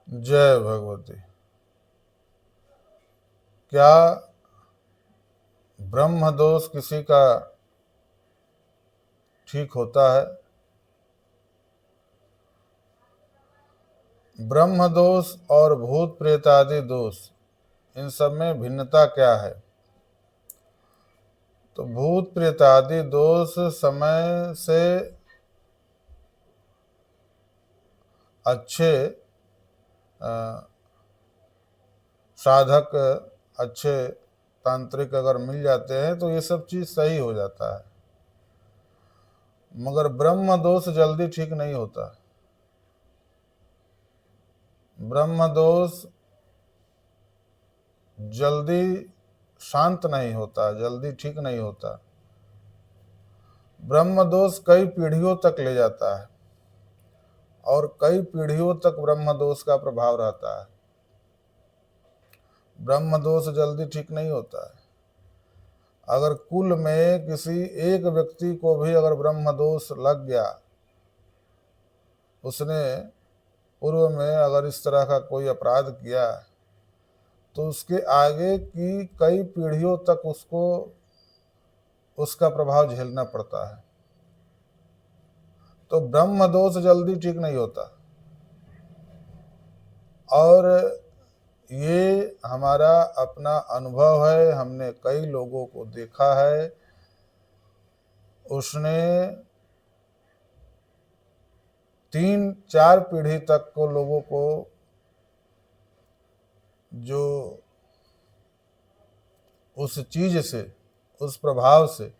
जय भगवती। क्या ब्रह्म दोष किसी का ठीक होता है? ब्रह्म दोष और भूत प्रेत आदि दोष, इन सब में भिन्नता क्या है? तो भूत प्रेत आदि दोष समय से अच्छे साधक, अच्छे तांत्रिक अगर मिल जाते हैं तो ये सब चीज सही हो जाता है, मगर ब्रह्म दोष जल्दी ठीक नहीं होता। ब्रह्म दोष जल्दी शांत नहीं होता, जल्दी ठीक नहीं होता। ब्रह्म दोष कई पीढ़ियों तक ले जाता है और कई पीढ़ियों तक ब्रह्म दोष का प्रभाव रहता है। ब्रह्म दोष जल्दी ठीक नहीं होता है। अगर कुल में किसी एक व्यक्ति को भी अगर ब्रह्म दोष लग गया, उसने पूर्व में अगर इस तरह का कोई अपराध किया, तो उसके आगे की कई पीढ़ियों तक उसको उसका प्रभाव झेलना पड़ता है। तो ब्रह्म दोष जल्दी ठीक नहीं होता। और ये हमारा अपना अनुभव है, हमने कई लोगों को देखा है। उसने 3-4 पीढ़ी तक को लोगों को जो उस चीज से, उस प्रभाव से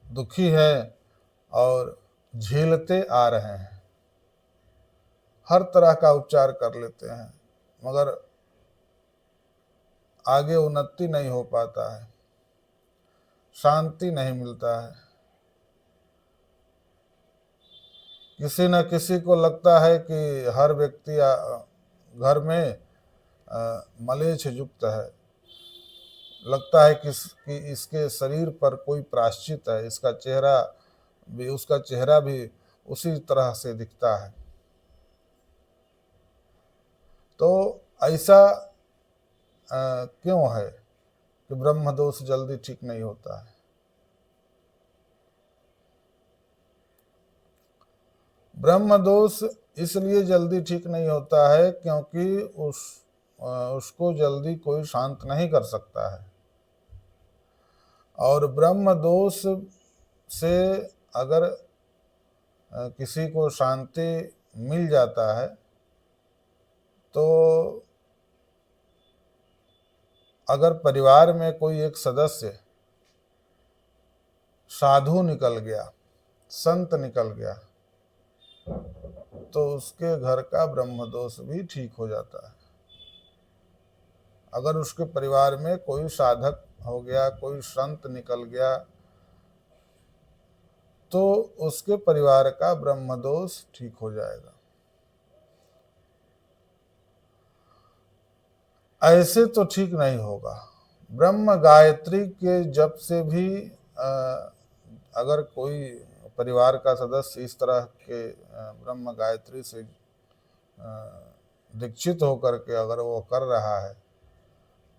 दुखी है और झेलते आ रहे हैं। हर तरह का उपचार कर लेते हैं, मगर आगे उन्नति नहीं हो पाता है, शांति नहीं मिलता है। किसी न किसी को लगता है कि हर व्यक्ति घर में मलेच्छ युक्त है, लगता है कि इसके शरीर पर कोई प्रायश्चित है, इसका चेहरा भी, उसका चेहरा भी उसी तरह से दिखता है। तो ऐसा क्यों है कि ब्रह्म दोष जल्दी ठीक नहीं होता है? ब्रह्म दोष इसलिए जल्दी ठीक नहीं होता है क्योंकि उसको जल्दी कोई शांत नहीं कर सकता है। और ब्रह्म दोष से अगर किसी को शांति मिल जाता है, तो अगर परिवार में कोई एक सदस्य साधु निकल गया, संत निकल गया, तो उसके घर का ब्रह्म दोष भी ठीक हो जाता है। अगर उसके परिवार में कोई साधक हो गया, कोई संत निकल गया, तो उसके परिवार का ब्रह्म दोष ठीक हो जाएगा। ऐसे तो ठीक नहीं होगा। ब्रह्म गायत्री के जप से भी अगर कोई परिवार का सदस्य इस तरह के ब्रह्म गायत्री से दीक्षित होकर के अगर वो कर रहा है,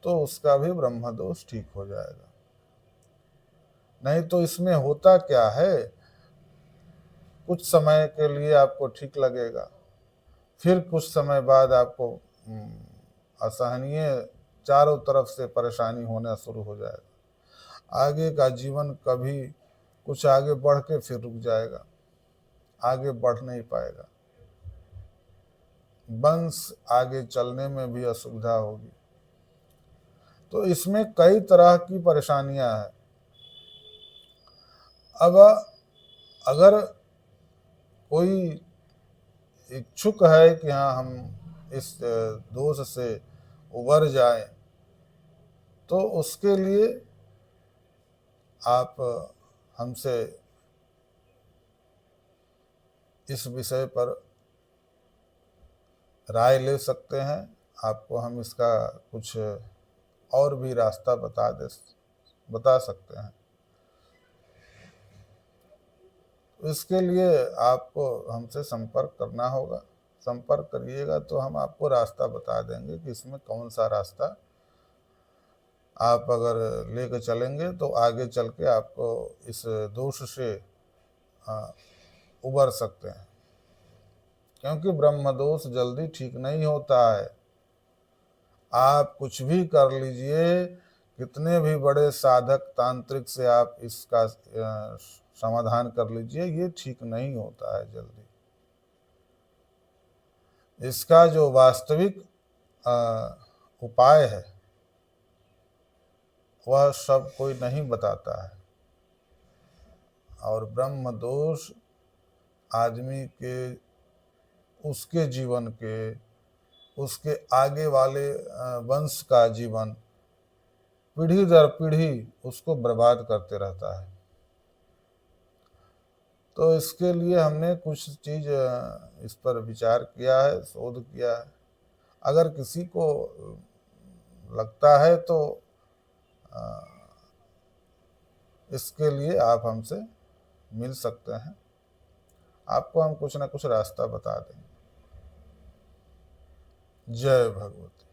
तो उसका भी ब्रह्म दोष ठीक हो जाएगा। नहीं तो इसमें होता क्या है, कुछ समय के लिए आपको ठीक लगेगा, फिर कुछ समय बाद आपको असहनीय चारों तरफ से परेशानी होना शुरू हो जाएगा। आगे का जीवन कभी कुछ आगे बढ़ के फिर रुक जाएगा, आगे बढ़ नहीं पाएगा, वंश आगे चलने में भी असुविधा होगी। तो इसमें कई तरह की परेशानियां हैं। अब अगर कोई इच्छुक है कि हाँ हम इस दोष से उबर जाएं, तो उसके लिए आप हमसे इस विषय पर राय ले सकते हैं। आपको हम इसका कुछ और भी रास्ता बता सकते हैं। इसके लिए आपको हमसे संपर्क करना होगा। संपर्क करिएगा तो हम आपको रास्ता बता देंगे कि इसमें कौन सा रास्ता आप अगर लेकर चलेंगे तो आगे चल के आपको इस दोष से उबर सकते हैं, क्योंकि ब्रह्म दोष जल्दी ठीक नहीं होता है। आप कुछ भी कर लीजिए, कितने भी बड़े साधक तांत्रिक से आप इसका समाधान कर लीजिए, ये ठीक नहीं होता है जल्दी। इसका जो वास्तविक उपाय है वह सब कोई नहीं बताता है। और ब्रह्म दोष आदमी के, उसके जीवन के, उसके आगे वाले वंश का जीवन पीढ़ी दर पीढ़ी उसको बर्बाद करते रहता है। तो इसके लिए हमने कुछ चीज इस पर विचार किया है, शोध किया है। अगर किसी को लगता है तो इसके लिए आप हमसे मिल सकते हैं, आपको हम कुछ ना कुछ रास्ता बता देंगे। जय भगवती।